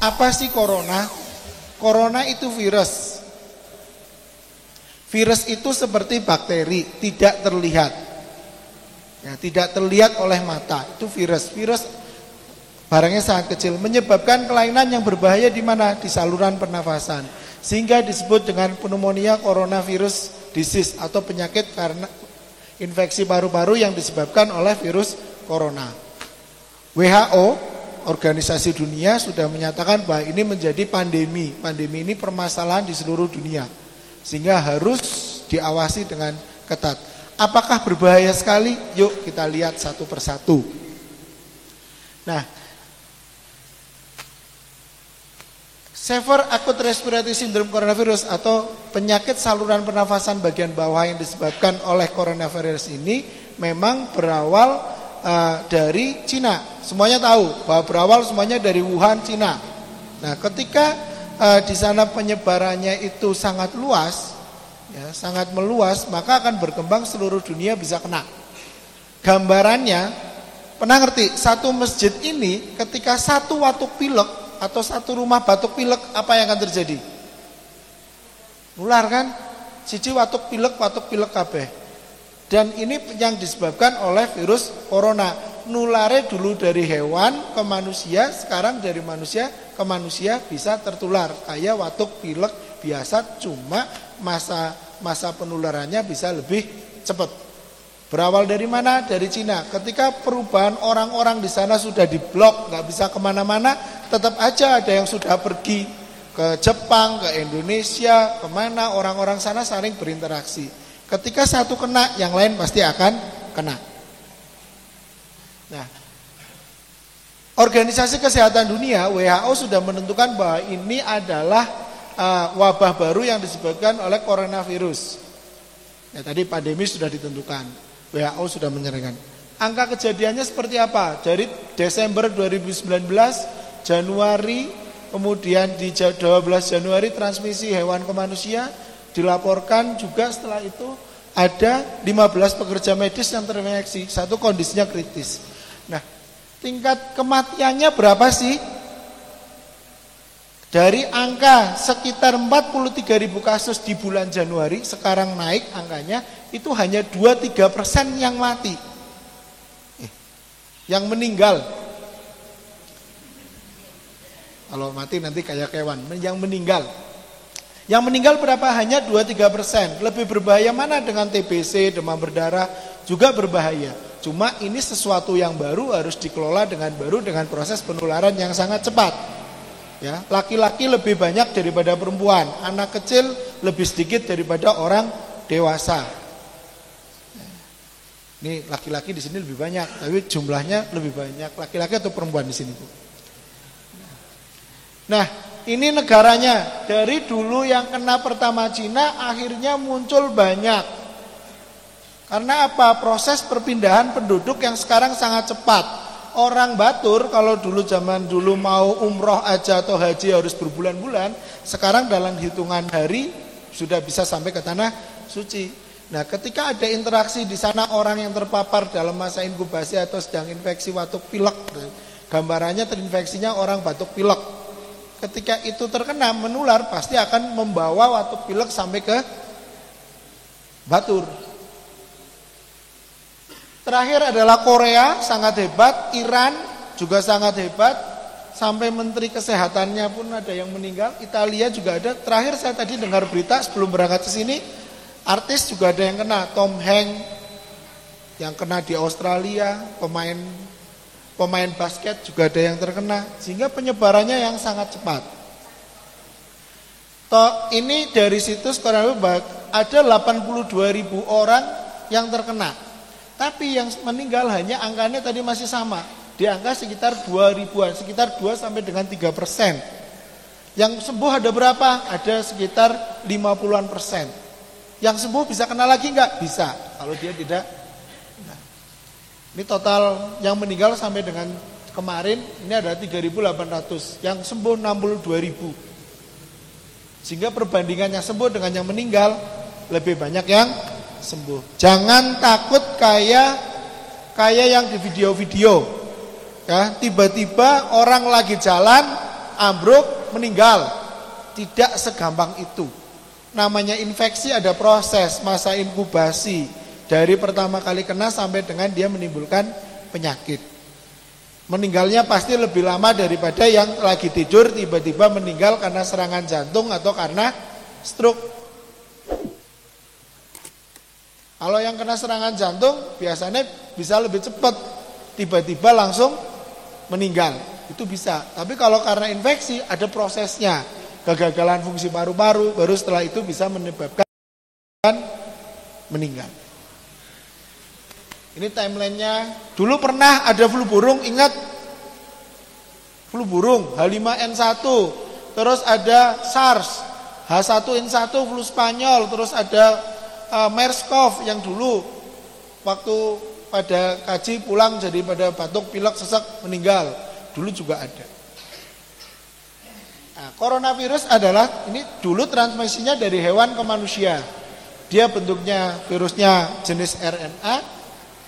Apa sih corona? Corona itu virus. Virus itu seperti bakteri, tidak terlihat. Ya, tidak terlihat oleh mata. Itu virus. Virus barangnya sangat kecil, menyebabkan kelainan yang berbahaya di mana? Di saluran pernafasan. Sehingga disebut dengan pneumonia coronavirus disease atau penyakit karena infeksi paru-paru yang disebabkan oleh virus corona. WHO, organisasi dunia, sudah menyatakan bahwa ini menjadi pandemi. Pandemi ini permasalahan di seluruh dunia, sehingga harus diawasi dengan ketat. Apakah berbahaya sekali? Yuk kita lihat satu persatu. Nah, Severe Acute Respiratory Syndrome Coronavirus atau penyakit saluran pernafasan bagian bawah yang disebabkan oleh coronavirus ini memang berawal dari Cina. Semuanya tahu bahwa berawal semuanya dari Wuhan, Cina. Nah, ketika di sana penyebarannya itu sangat luas, ya, sangat meluas, maka akan berkembang seluruh dunia bisa kena. Gambarannya, pernah ngerti? Satu masjid ini ketika satu watuk pilek atau satu rumah batuk pilek, apa yang akan terjadi? Nular kan? Siji watuk pilek kabeh. Dan ini yang disebabkan oleh virus corona. Nulare dulu dari hewan ke manusia, sekarang dari manusia ke manusia bisa tertular. Kayak watuk pilek biasa, cuma masa penularannya bisa lebih cepat. Berawal dari mana? Dari Cina. Ketika perubahan orang-orang di sana sudah diblok, nggak bisa kemana-mana, tetap aja ada yang sudah pergi ke Jepang, ke Indonesia, kemana orang-orang sana saling berinteraksi. Ketika satu kena, yang lain pasti akan kena. Nah, Organisasi Kesehatan Dunia WHO sudah menentukan bahwa ini adalah wabah baru yang disebabkan oleh coronavirus. Ya, tadi pandemi sudah ditentukan, WHO sudah menyerahkan. Angka kejadiannya seperti apa? Dari Desember 2019, Januari, kemudian di 12 Januari transmisi hewan ke manusia. Dilaporkan juga setelah itu ada 15 pekerja medis yang terinfeksi, satu kondisinya kritis. Nah, tingkat kematiannya berapa sih? Dari angka sekitar 43.000 kasus di bulan Januari, sekarang naik angkanya, itu hanya 2-3% yang mati. Yang meninggal. Kalau mati nanti kayak kewan, yang meninggal. Yang meninggal berapa? Hanya 2-3%. Lebih berbahaya mana dengan TBC, demam berdarah, juga berbahaya. Cuma ini sesuatu yang baru, harus dikelola dengan baru, dengan proses penularan yang sangat cepat. Ya, laki-laki lebih banyak daripada perempuan, anak kecil lebih sedikit daripada orang dewasa. Ini laki-laki di sini lebih banyak, tapi jumlahnya lebih banyak laki-laki atau perempuan di sini, Bu. Nah, ini negaranya. Dari dulu yang kena pertama Cina, akhirnya muncul banyak. Karena apa? Proses perpindahan penduduk yang sekarang sangat cepat. Orang Batur kalau dulu zaman dulu mau umroh aja atau haji harus berbulan-bulan, sekarang dalam hitungan hari sudah bisa sampai ke tanah suci. Nah, ketika ada interaksi di sana orang yang terpapar dalam masa inkubasi atau sedang infeksi watuk pilek, gambarannya terinfeksinya orang batuk pilek. Ketika itu terkena menular, pasti akan membawa watuk pilek sampai ke Batur. Terakhir adalah Korea, sangat hebat. Iran juga sangat hebat. Sampai menteri kesehatannya pun ada yang meninggal. Italia juga ada. Terakhir saya tadi dengar berita sebelum berangkat ke sini, artis juga ada yang kena. Tom Hanks yang kena di Australia, pemain basket juga ada yang terkena, sehingga penyebarannya yang sangat cepat. Ini dari situs coronavirus ada 82.000 orang yang terkena, tapi yang meninggal hanya angkanya tadi masih sama, di angka sekitar 2.000-an, sekitar 2 sampai dengan 3%. Yang sembuh ada berapa? Ada sekitar 50-an%. Yang sembuh bisa kena lagi enggak? Bisa, kalau dia tidak. Ini total yang meninggal sampai dengan kemarin ini ada 3.800, yang sembuh 62.000. Sehingga perbandingan yang sembuh dengan yang meninggal lebih banyak yang sembuh. Jangan takut kayak yang di video-video. Ya, tiba-tiba orang lagi jalan ambruk, meninggal. Tidak segampang itu. Namanya infeksi ada proses, masa inkubasi. Dari pertama kali kena sampai dengan dia menimbulkan penyakit. Meninggalnya pasti lebih lama daripada yang lagi tidur tiba-tiba meninggal karena serangan jantung atau karena stroke. Kalau yang kena serangan jantung biasanya bisa lebih cepat, tiba-tiba langsung meninggal. Itu bisa. Tapi kalau karena infeksi ada prosesnya. Kegagalan fungsi paru-paru, baru setelah itu bisa menyebabkan meninggal. Ini timelinenya. Dulu pernah ada flu burung, ingat? Flu burung, H5N1. Terus ada SARS, H1N1 flu Spanyol. Terus ada MERS-CoV yang dulu waktu pada kaji pulang jadi pada batuk, pilek, sesek, meninggal. Dulu juga ada. Nah, coronavirus adalah ini dulu transmisinya dari hewan ke manusia. Dia bentuknya virusnya jenis RNA,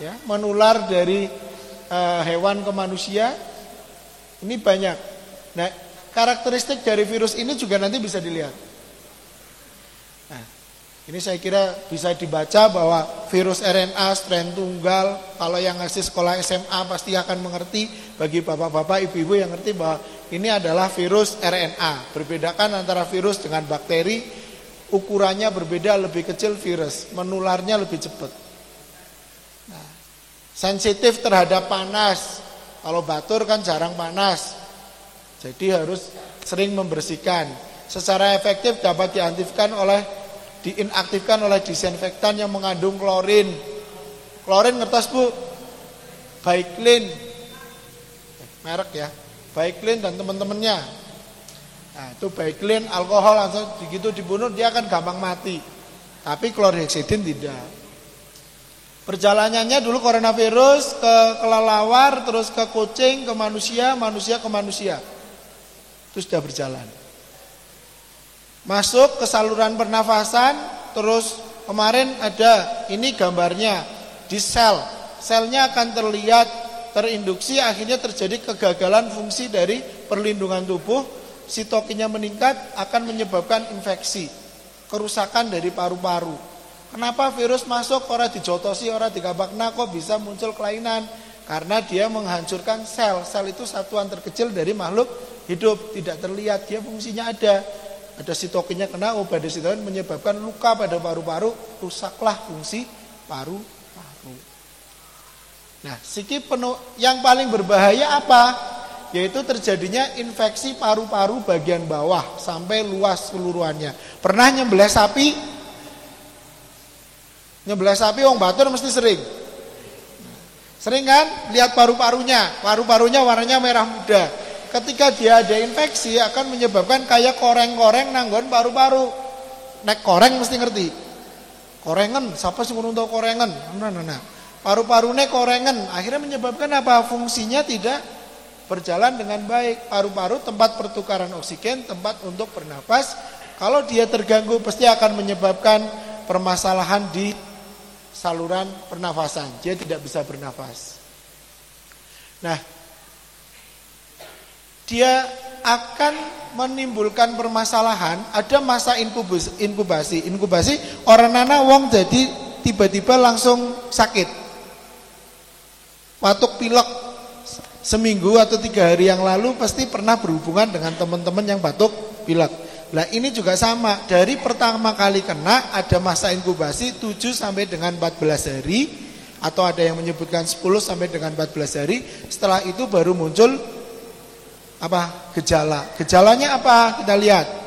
ya, menular dari hewan ke manusia. Ini banyak. Nah, karakteristik dari virus ini juga nanti bisa dilihat. Nah, ini saya kira bisa dibaca bahwa virus RNA strain tunggal. Kalau yang ngasih sekolah SMA pasti akan mengerti. Bagi bapak-bapak, ibu-ibu yang ngerti bahwa ini adalah virus RNA. Berbedakan antara virus dengan bakteri, ukurannya berbeda, lebih kecil virus, menularnya lebih cepat. Nah, sensitif terhadap panas. Kalau batur kan jarang panas, jadi harus sering membersihkan. Secara efektif dapat diinaktifkan oleh disinfektan yang mengandung klorin. Klorin ngertos Bu? Baiklin, merek ya, Baiklin dan teman-temannya. Nah, itu Baiklin, alkohol langsung begitu dibunuh dia akan gampang mati. Tapi klorheksidin tidak. Perjalanannya dulu coronavirus ke kelelawar, terus ke kucing, ke manusia, manusia ke manusia. Itu sudah berjalan. Masuk ke saluran pernafasan, terus kemarin ada ini gambarnya di sel. Selnya akan terlihat terinduksi, akhirnya terjadi kegagalan fungsi dari perlindungan tubuh, sitokinnya meningkat akan menyebabkan infeksi, kerusakan dari paru-paru. Kenapa virus masuk ora dijotosi, ora digabakna kok bisa muncul kelainan? Karena dia menghancurkan sel. Sel itu satuan terkecil dari makhluk hidup, tidak terlihat, dia fungsinya ada. Ada sitokinnya kena, badai sitokin menyebabkan luka pada paru-paru, rusaklah fungsi paru-paru. Nah, yang paling berbahaya apa? Yaitu terjadinya infeksi paru-paru bagian bawah sampai luas keseluruhannya. Pernah nyembelih sapi? Nyembelih sapi wong batur mesti sering. Sering kan? Lihat paru-parunya. Paru-parunya warnanya merah muda. Ketika dia ada infeksi akan menyebabkan kayak koreng-koreng nanggon paru-paru. Nek koreng mesti ngerti. Korengen, siapa sih ngono korengen? Nah. Paru-parune korengen, akhirnya menyebabkan apa? Fungsinya tidak berjalan dengan baik. Paru-paru tempat pertukaran oksigen, tempat untuk bernapas. Kalau dia terganggu pasti akan menyebabkan permasalahan di saluran pernafasan. Dia tidak bisa bernafas. Nah, dia akan menimbulkan permasalahan. Ada masa inkubasi. Inkubasi orang nana wong jadi tiba-tiba langsung sakit. Batuk pilek seminggu atau 3 hari yang lalu pasti pernah berhubungan dengan teman-teman yang batuk pilek. Nah, ini juga sama. Dari pertama kali kena ada masa inkubasi 7 sampai dengan 14 hari atau ada yang menyebutkan 10 sampai dengan 14 hari. Setelah itu baru muncul apa? Gejala. Gejalanya apa? Kita lihat.